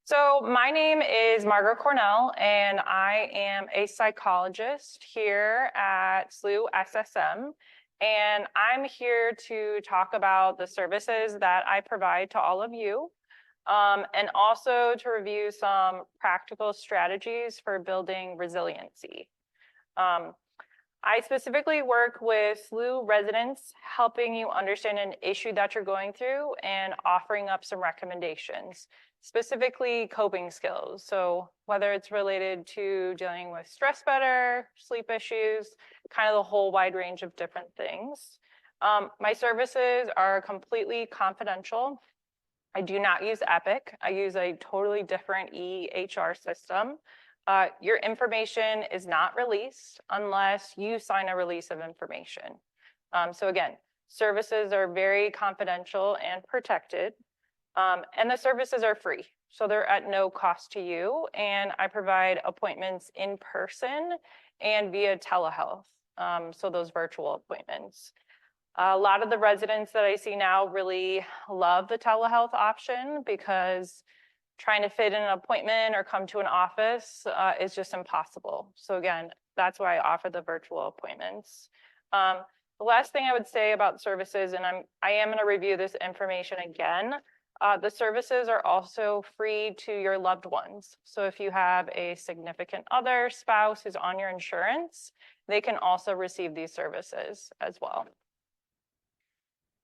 So my name is Margaret Cornell, and I am a psychologist here at SLU SSM. And I'm here to talk about the services that I provide to all of you, and also to review some practical strategies for building resiliency. I specifically work with SLU residents, helping you understand an issue that you're going through and offering up some recommendations, specifically coping skills. So whether it's related to dealing with stress better, sleep issues, kind of the whole wide range of different things. My services are completely confidential. I do not use Epic. I use a totally different EHR system. Your information is not released unless you sign a release of information. So again, services are very confidential and protected, and the services are free. So they're at no cost to you, and I provide appointments in person and via telehealth, so those virtual appointments. A lot of the residents that I see now really love the telehealth option because trying to fit in an appointment or come to an office is just impossible. So again, that's why I offer the virtual appointments. The last thing I would say about services, and I am going to review this information again, the services are also free to your loved ones. So if you have a significant other, spouse who's on your insurance, they can also receive these services as well.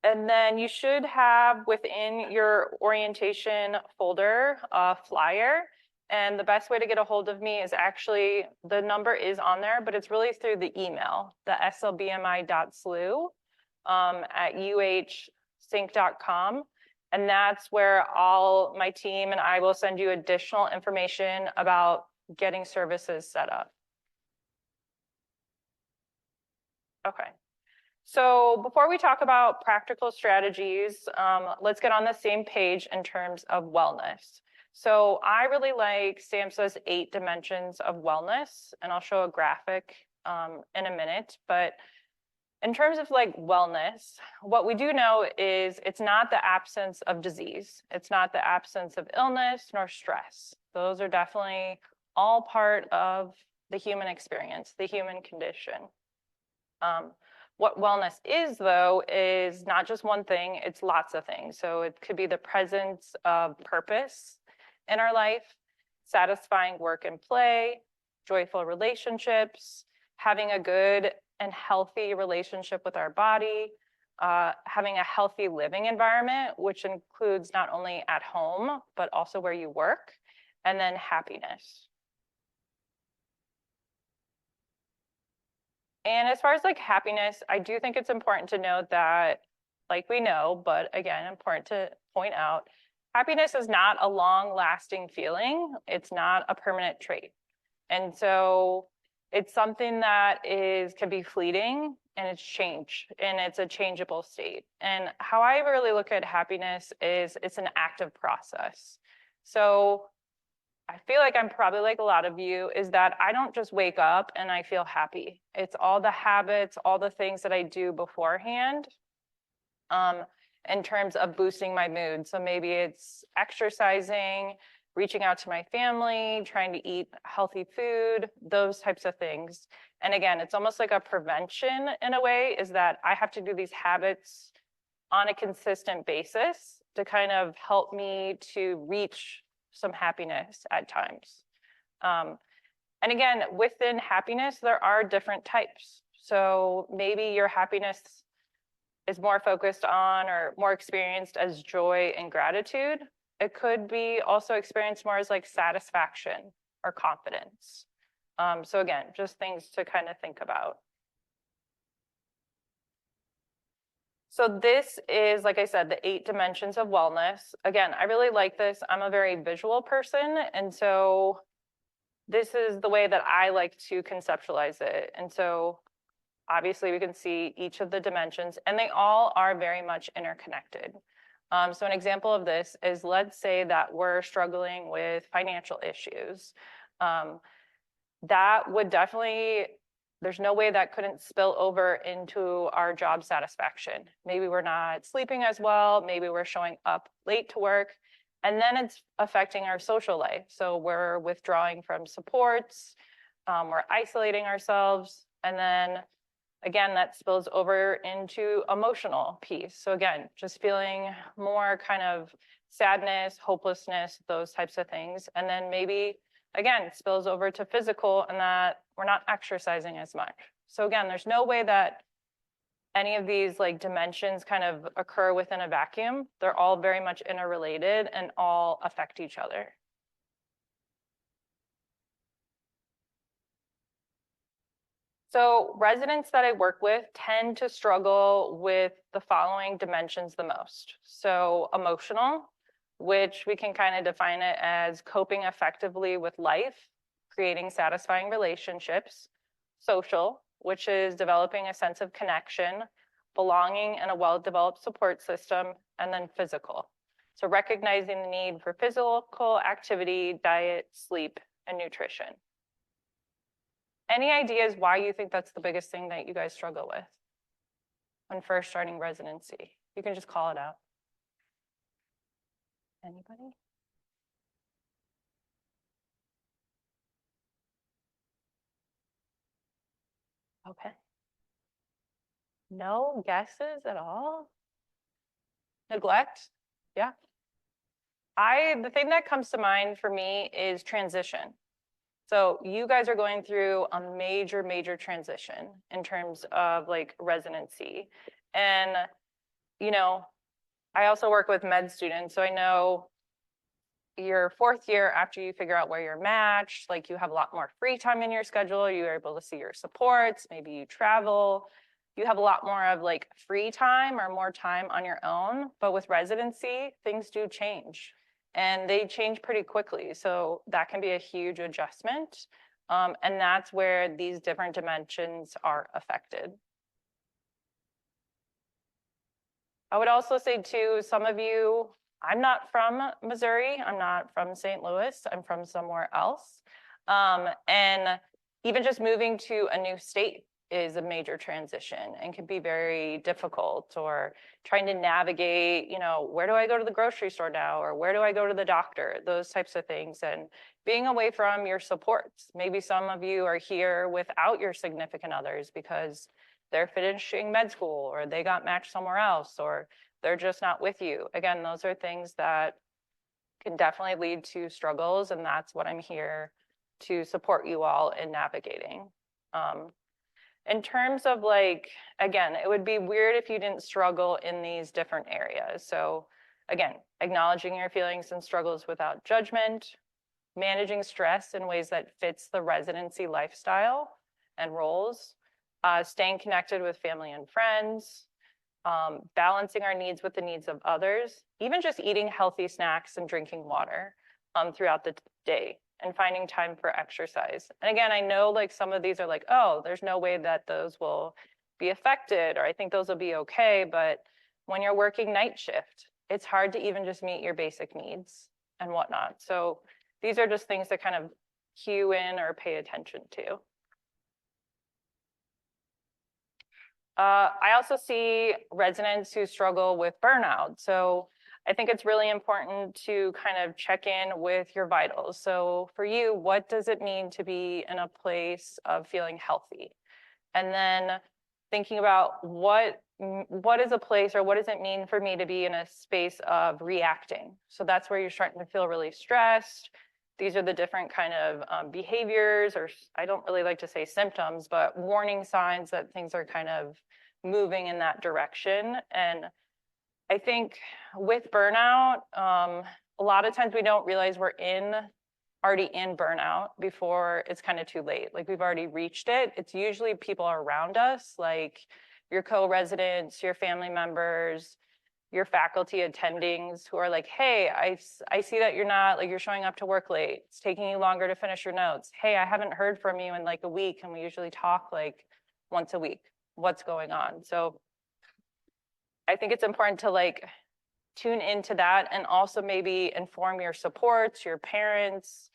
And then you should have within your orientation folder a flyer. And the best way to get a hold of me is actually, the number is on there, but it's really through the email, the slbmi.slu at uhsync.com. And that's where all my team and I will send you additional information about getting services set up. Okay. So before we talk about practical strategies, let's get on the same page in terms of wellness. So I really like SAMHSA's 8 dimensions of wellness, and I'll show a graphic in a minute. But in terms of like wellness, what we do know is it's not the absence of disease. It's not the absence of illness nor stress. Those are definitely all part of the human experience, the human condition. What wellness is, though, is not just one thing, it's lots of things. So it could be the presence of purpose in our life, satisfying work and play, joyful relationships, having a good and healthy relationship with our body, having a healthy living environment, which includes not only at home, but also where you work, and then happiness. And as far as like happiness, I do think it's important to note that, like we know, but again, important to point out, happiness is not a long-lasting feeling. It's not a permanent trait. And so it's something that can be fleeting, and it's change, and it's a changeable state. And how I really look at happiness is it's an active process. So I feel like I'm probably like a lot of you, is that I don't just wake up and I feel happy. It's all the habits, all the things that I do beforehand in terms of boosting my mood. So maybe it's exercising, reaching out to my family, trying to eat healthy food, those types of things. And again, it's almost like a prevention in a way, is that I have to do these habits on a consistent basis to kind of help me to reach some happiness at times. And again, within happiness, there are different types. So maybe your happiness is more focused on or more experienced as joy and gratitude. It could be also experienced more as like satisfaction or confidence. So again, just things to kind of think about. So this is, like I said, the 8 dimensions of wellness. Again, I really like this. I'm a very visual person, and so this is the way that I like to conceptualize it. And so obviously we can see each of the dimensions, and they all are very much interconnected. So an example of this is, let's say that we're struggling with financial issues. That would definitely, there's no way that couldn't spill over into our job satisfaction. Maybe we're not sleeping as well. Maybe we're showing up late to work. And then it's affecting our social life. So we're withdrawing from supports, we're isolating ourselves, and then again, that spills over into emotional piece. So again, just feeling more kind of sadness, hopelessness, those types of things. And then maybe, again, spills over to physical and that we're not exercising as much. So again, there's no way that any of these like dimensions kind of occur within a vacuum. They're all very much interrelated and all affect each other. So residents that I work with tend to struggle with the following dimensions the most. So emotional, which we can kind of define it as coping effectively with life, creating satisfying relationships. Social, which is developing a sense of connection, belonging in a well-developed support system, and then physical. So recognizing the need for physical activity, diet, sleep, and nutrition. Any ideas why you think that's the biggest thing that you guys struggle with when first starting residency? You can just call it out. Anybody? Okay. No guesses at all? Neglect? Yeah. The thing that comes to mind for me is transition. So you guys are going through a major, major transition in terms of like residency. And, you know, I also work with med students, so I know your fourth year after you figure out where you're matched, like you have a lot more free time in your schedule, you're able to see your supports, maybe you travel, you have a lot more of like free time or more time on your own. But with residency, things do change and they change pretty quickly. So that can be a huge adjustment. And that's where these different dimensions are affected. I would also say too, some of you, I'm not from Missouri, I'm not from St. Louis, I'm from somewhere else. And even just moving to a new state is a major transition and can be very difficult, or trying to navigate, you know, where do I go to the grocery store now, or where do I go to the doctor, those types of things, and being away from your supports. Maybe some of you are here without your significant others because they're finishing med school, or they got matched somewhere else, or they're just not with you. Again, those are things that can definitely lead to struggles, and that's what I'm here to support you all in navigating. In terms of like, again, it would be weird if you didn't struggle in these different areas. So again, acknowledging your feelings and struggles without judgment, managing stress in ways that fits the residency lifestyle and roles, staying connected with family and friends, balancing our needs with the needs of others, even just eating healthy snacks and drinking water throughout the day, and finding time for exercise. And again, I know like some of these are like, oh, there's no way that those will be affected, or I think those will be okay. But when you're working night shift, it's hard to even just meet your basic needs and whatnot. So these are just things to kind of cue in or pay attention to. I also see residents who struggle with burnout. So I think it's really important to kind of check in with your vitals. So for you, what does it mean to be in a place of feeling healthy? And then thinking about what is a place, or what does it mean for me to be in a space of reacting? So that's where you're starting to feel really stressed. These are the different kind of behaviors, or I don't really like to say symptoms, but warning signs that things are kind of moving in that direction. And I think with burnout, a lot of times we don't realize we're already in burnout before it's kind of too late. Like we've already reached it. It's usually people around us, like your co-residents, your family members, your faculty attendings, who are like, hey, I see that you're showing up to work late. It's taking you longer to finish your notes. Hey, I haven't heard from you in like a week, and we usually talk like once a week. What's going on? So I think it's important to like tune into that, and also maybe inform your supports, your parents,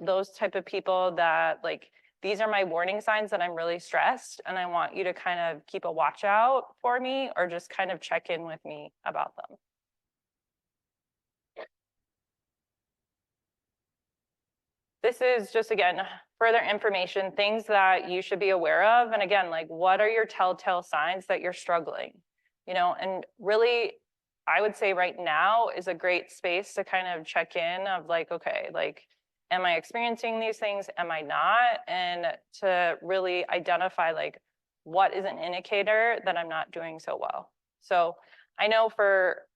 those type of people that like, these are my warning signs that I'm really stressed and I want you to kind of keep a watch out for me, or just kind of check in with me about them. this is just, again, further information, things that you should be aware of. And again, like, what are your telltale signs that you're struggling? And really, I would say right now is a great space to kind of check in of like, okay, like, am I experiencing these things? Am I not? And to really identify like, what is an indicator that I'm not doing so well? So I know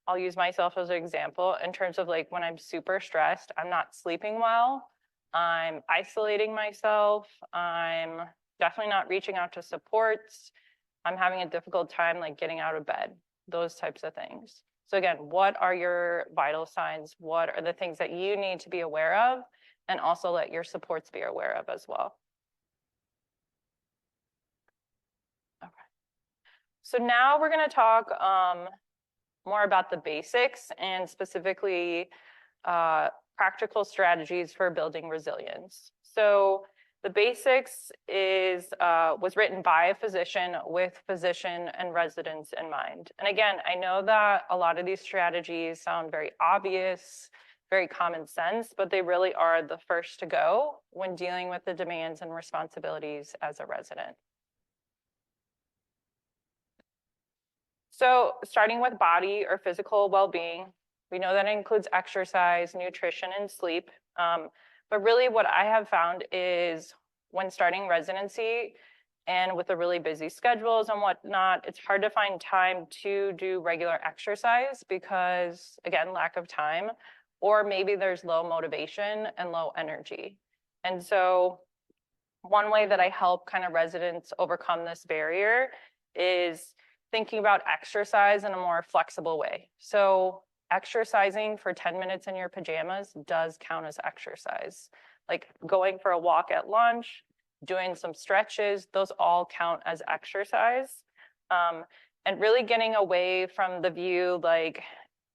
I'll use myself as an example in terms of like when I'm super stressed, I'm not sleeping well. I'm isolating myself. I'm definitely not reaching out to supports. I'm having a difficult time like getting out of bed, those types of things. So again, what are your vital signs? What are the things that you need to be aware of? And also let your supports be aware of as well. Okay. So now we're going to talk more about the basics and specifically practical strategies for building resilience. So the basics was written by a physician with physician and residents in mind. And again, I know that a lot of these strategies sound very obvious, very common sense, but they really are the first to go when dealing with the demands and responsibilities as a resident. So starting with body or physical well-being, we know that includes exercise, nutrition, and sleep. But really what I have found is when starting residency and with the really busy schedules and whatnot, it's hard to find time to do regular exercise because, again, lack of time, or maybe there's low motivation and low energy. And so one way that I help kind of residents overcome this barrier is thinking about exercise in a more flexible way. So exercising for 10 minutes in your pajamas does count as exercise. Like going for a walk at lunch, doing some stretches, those all count as exercise. And really getting away from the view like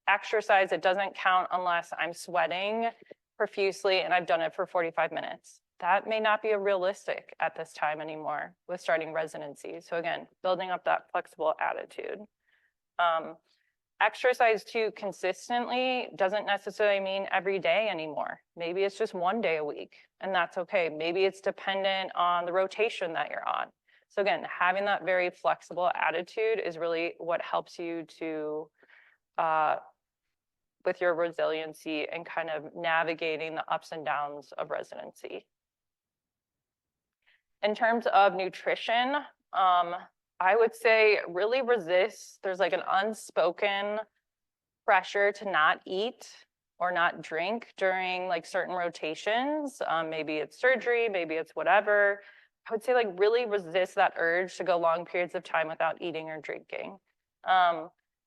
exercise, it doesn't count unless I'm sweating profusely and I've done it for 45 minutes. That may not be realistic at this time anymore with starting residency. So again, building up that flexible attitude. Exercise too consistently doesn't necessarily mean every day anymore. Maybe it's just one day a week, and that's okay. Maybe it's dependent on the rotation that you're on. So again, having that very flexible attitude is really what helps you to with your resiliency and kind of navigating the ups and downs of residency. In terms of nutrition, I would say really resist. There's like an unspoken pressure to not eat or not drink during like certain rotations. Maybe it's surgery, maybe it's whatever. I would say like really resist that urge to go long periods of time without eating or drinking.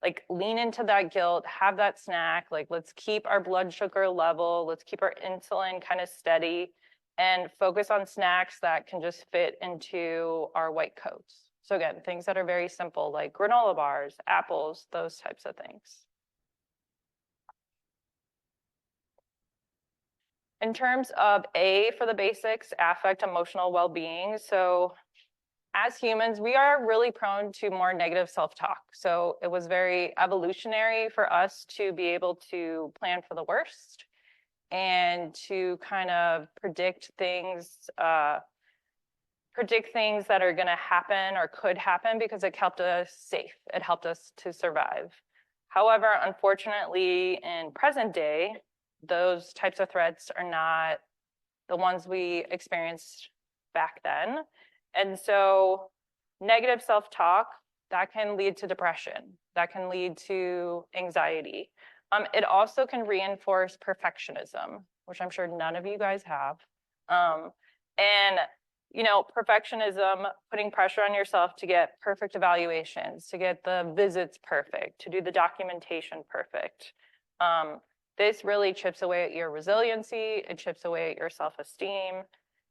Like lean into that guilt, have that snack, like let's keep our blood sugar level, let's keep our insulin kind of steady and focus on snacks that can just fit into our white coats. So again, things that are very simple like granola bars, apples, those types of things. In terms of A for the basics, affect emotional well-being. So as humans, we are really prone to more negative self-talk. So it was very evolutionary for us to be able to plan for the worst and to kind of predict things that are going to happen or could happen because it kept us safe. It helped us to survive. However, unfortunately, in present day, those types of threats are not the ones we experienced back then. And so negative self-talk, that can lead to depression. That can lead to anxiety. It also can reinforce perfectionism, which I'm sure none of you guys have. And perfectionism, putting pressure on yourself to get perfect evaluations, to get the visits perfect, to do the documentation perfect. This really chips away at your resiliency. It chips away at your self-esteem.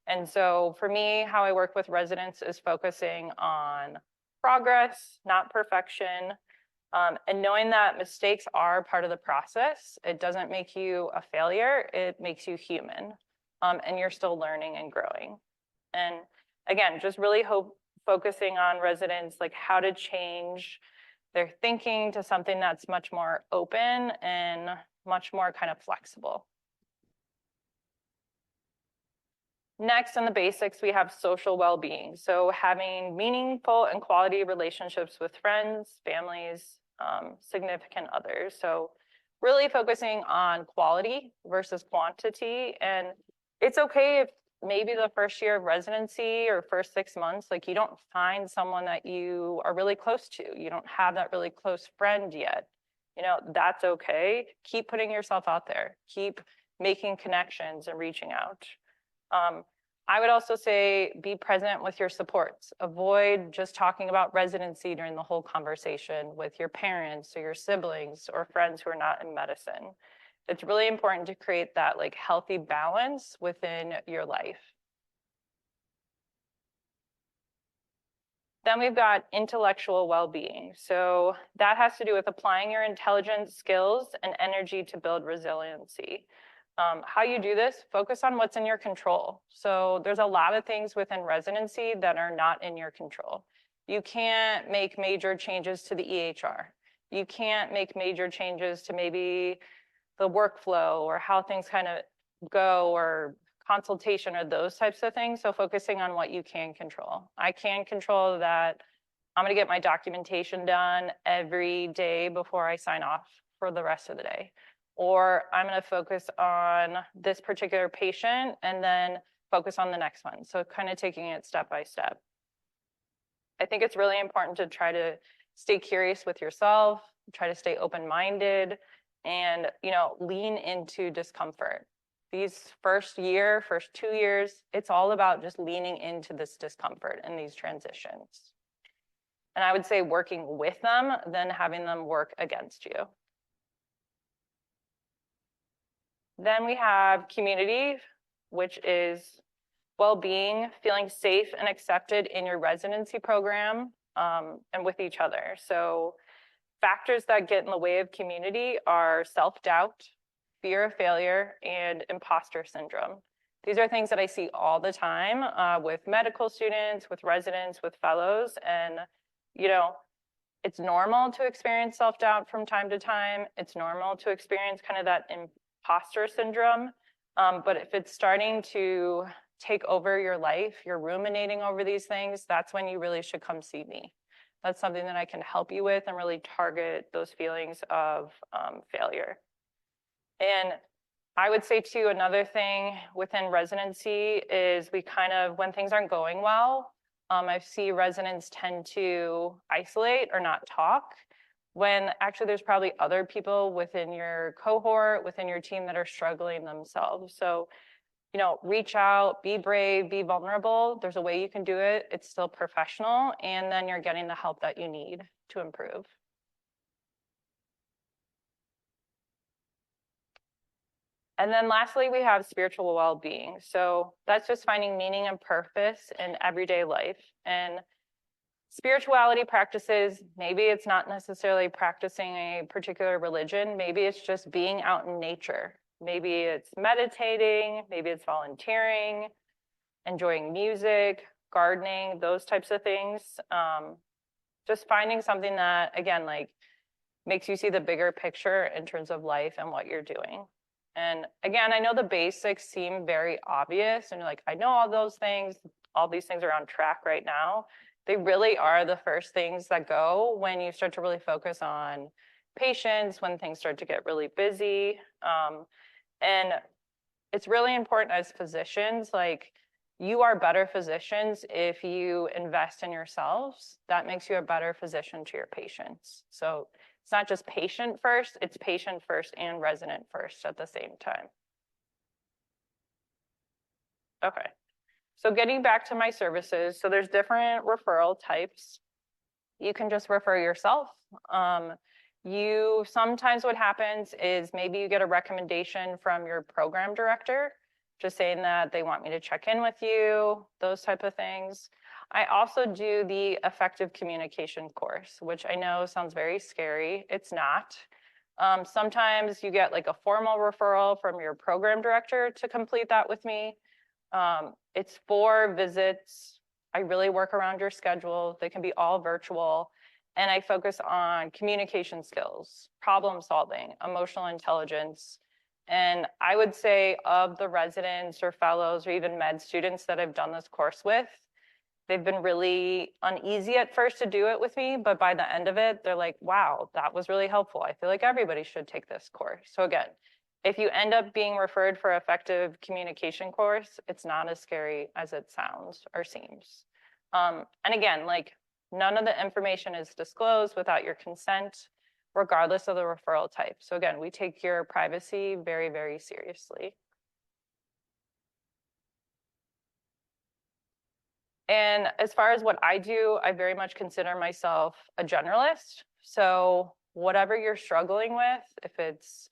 And so for me, how I work with residents is focusing on progress, not perfection, and knowing that mistakes are part of the process. It doesn't make you a failure. It makes you human, and you're still learning and growing. And again, just really focusing on residents, like how to change their thinking to something that's much more open and much more kind of flexible. Next, in the basics, we have social well-being. So having meaningful and quality relationships with friends, families, significant others. So really focusing on quality versus quantity. And it's okay if maybe the first year of residency or first 6 months, like you don't find someone that you are really close to. You don't have that really close friend yet. You know, that's okay. Keep putting yourself out there. Keep making connections and reaching out. I would also say be present with your supports. Avoid just talking about residency during the whole conversation with your parents or your siblings or friends who are not in medicine. It's really important to create that like healthy balance within your life. Then we've got intellectual well-being. So that has to do with applying your intelligence, skills, and energy to build resiliency. How you do this, focus on what's in your control. So there's a lot of things within residency that are not in your control. You can't make major changes to the EHR. You can't make major changes to maybe the workflow or how things kind of go or consultation or those types of things. So focusing on what you can control. I can control that I'm going to get my documentation done every day before I sign off for the rest of the day. Or I'm going to focus on this particular patient and then focus on the next one. So kind of taking it step by step. I think it's really important to try to stay curious with yourself, try to stay open-minded, and lean into discomfort. These first 2 years, it's all about just leaning into this discomfort and these transitions. And I would say working with them than having them work against you. Then we have community, which is well-being, feeling safe and accepted in your residency program and with each other. So factors that get in the way of community are self-doubt, fear of failure, and imposter syndrome. These are things that I see all the time with medical students, with residents, with fellows. And, it's normal to experience self-doubt from time to time. It's normal to experience kind of that imposter syndrome. But if it's starting to take over your life, you're ruminating over these things, that's when you really should come see me. That's something that I can help you with and really target those feelings of failure. And I would say too, another thing within residency is when things aren't going well, I see residents tend to isolate or not talk when actually there's probably other people within your cohort, within your team that are struggling themselves. So, reach out, be brave, be vulnerable. There's a way you can do it. It's still professional, and then you're getting the help that you need to improve. And then lastly, we have spiritual well-being. So that's just finding meaning and purpose in everyday life. And spirituality practices, maybe it's not necessarily practicing a particular religion. Maybe it's just being out in nature. Maybe it's meditating, maybe it's volunteering, enjoying music, gardening, those types of things. Just finding something that, again, makes you see the bigger picture in terms of life and what you're doing. And again, I know the basics seem very obvious and you're like, I know all those things, all these things are on track right now. They really are the first things that go when you start to really focus on patients, when things start to get really busy. And it's really important as physicians, you are better physicians if you invest in yourselves. That makes you a better physician to your patients. So it's not just patient first, it's patient first and resident first at the same time. Okay, so getting back to my services, so there's different referral types. You can just refer yourself. Sometimes what happens is maybe you get a recommendation from your program director, just saying that they want me to check in with you, those type of things. I also do the effective communication course, which I know sounds very scary. It's not. Sometimes you get a formal referral from your program director to complete that with me. It's 4 visits. I really work around your schedule. They can be all virtual. And I focus on communication skills, problem solving, emotional intelligence, And I would say of the residents or fellows or even med students that I've done this course with, they've been really uneasy at first to do it with me, but by the end of it, they're like, wow, that was really helpful. I feel like everybody should take this course. So again, if you end up being referred for effective communication course, it's not as scary as it sounds or seems. And again, like none of the information is disclosed without your consent, regardless of the referral type. So again, we take your privacy very, very seriously. And as far as what I do, I very much consider myself a generalist. So whatever you're struggling with, if it's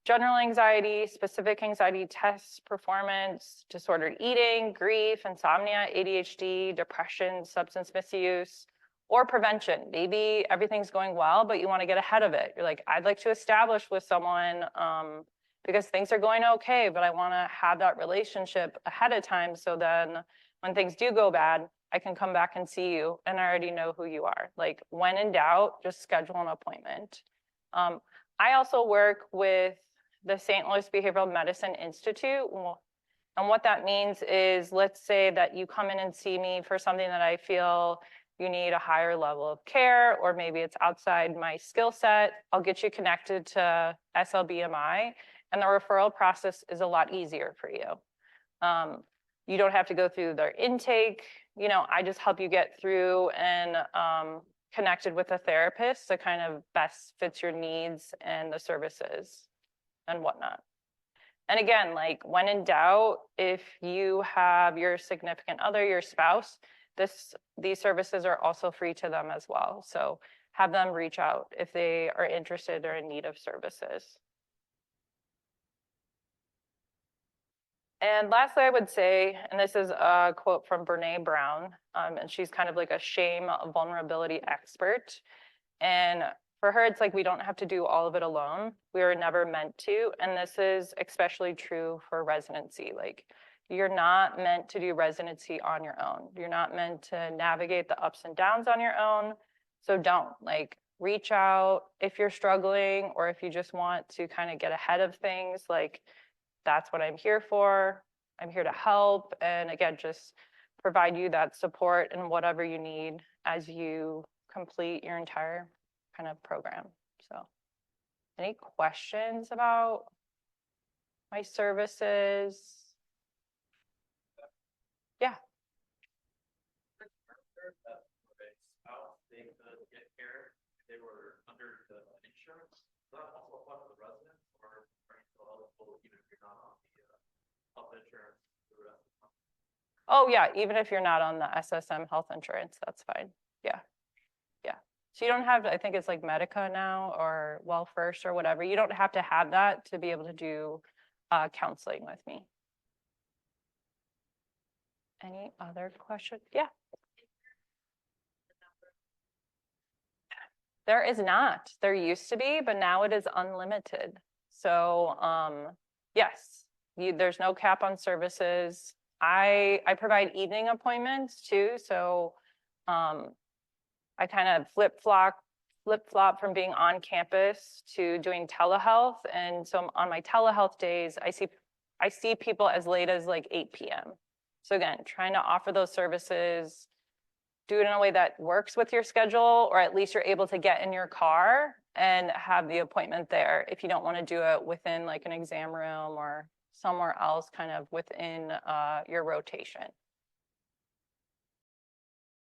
general anxiety, specific anxiety tests, performance, disordered eating, grief, insomnia, ADHD, depression, substance misuse, or prevention. Maybe everything's going well, but you want to get ahead of it. You're like, I'd like to establish with someone because things are going okay, but I want to have that relationship ahead of time so then when things do go bad, I can come back and see you and I already know who you are. Like when in doubt, just schedule an appointment. I also work with the St. Louis Behavioral Medicine Institute. And what that means is, let's say that you come in and see me for something that I feel you need a higher level of care, or maybe it's outside my skill set. I'll get you connected to SLBMI, and the referral process is a lot easier for you. You don't have to go through their intake. You know, I just help you get through and connected with a therapist that kind of best fits your needs and the services and whatnot. And again, like when in doubt, if you have your significant other, your spouse, these services are also free to them as well. So have them reach out if they are interested or in need of services. And lastly, I would say, and this is a quote from Brene Brown, and she's kind of like a shame vulnerability expert. And for her, it's like we don't have to do all of it alone. We were never meant to. And this is especially true for residency. Like you're not meant to do residency on your own. You're not meant to navigate the ups and downs on your own. So don't like reach out if you're struggling or if you just want to kind of get ahead of things. Like that's what I'm here for. I'm here to help. And again, just provide you that support and whatever you need as you complete your entire kind of program. So any questions about my services? Yeah. They were under the insurance. Does that also apply to the residents, or are you still eligible even if you're not on the health insurance for the rest of the month? Oh yeah, even if you're not on the SSM health insurance, that's fine. Yeah. Yeah. So you don't have, I think it's like Medica now or Well First or whatever. You don't have to have that to be able to do counseling with me. Any other questions? Yeah. There is not. There used to be, but now it is unlimited. So yes, there's no cap on services. I provide evening appointments too. So I kind of flip-flop from being on campus to doing telehealth. And so on my telehealth days, I see people as late as like 8 p.m. So again, trying to offer those services, do it in a way that works with your schedule, or at least you're able to get in your car and have the appointment there if you don't want to do it within like an exam room or somewhere else kind of within your rotation.